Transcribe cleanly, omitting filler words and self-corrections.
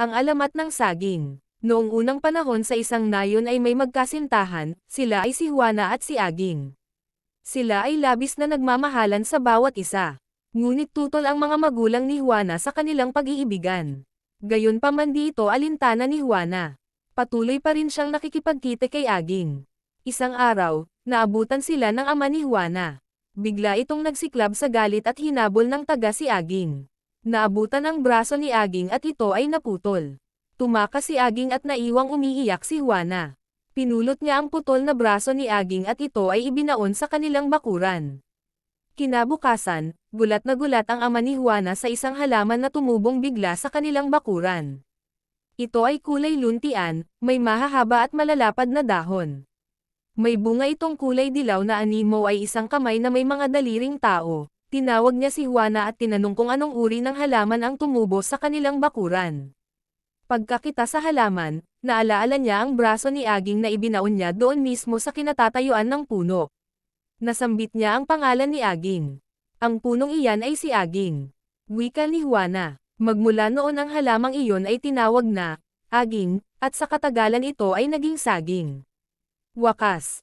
Ang alamat ng saging. Noong unang panahon sa isang nayon ay may magkasintahan, sila ay si Juana at si Aging. Sila ay labis na nagmamahalan sa bawat isa. Ngunit tutol ang mga magulang ni Juana sa kanilang pag-iibigan. Gayunpaman di ito alintana ni Juana. Patuloy pa rin siyang nakikipagkita kay Aging. Isang araw, naabutan sila ng ama ni Juana. Bigla itong nagsiklab sa galit at hinabol ng taga si Aging. Naabutan ang braso ni Aging at ito ay naputol. Tumakas si Aging at naiwang umiiyak si Juana. Pinulot niya ang putol na braso ni Aging at ito ay ibinaon sa kanilang bakuran. Kinabukasan, gulat na gulat ang ama ni Juana sa isang halaman na tumubong bigla sa kanilang bakuran. Ito ay kulay luntian, may mahahaba at malalapad na dahon. May bunga itong kulay dilaw na animo ay isang kamay na may mga daliring tao. Tinawag niya si Juana at tinanong kung anong uri ng halaman ang tumubo sa kanilang bakuran. Pagkakita sa halaman, naalaala niya ang braso ni Aging na ibinaon niya doon mismo sa kinatatayuan ng puno. Nasambit niya ang pangalan ni Aging. Ang punong iyan ay si Aging. Wika ni Juana. Magmula noon ang halamang iyon ay tinawag na Aging, at sa katagalan ito ay naging saging. Wakas.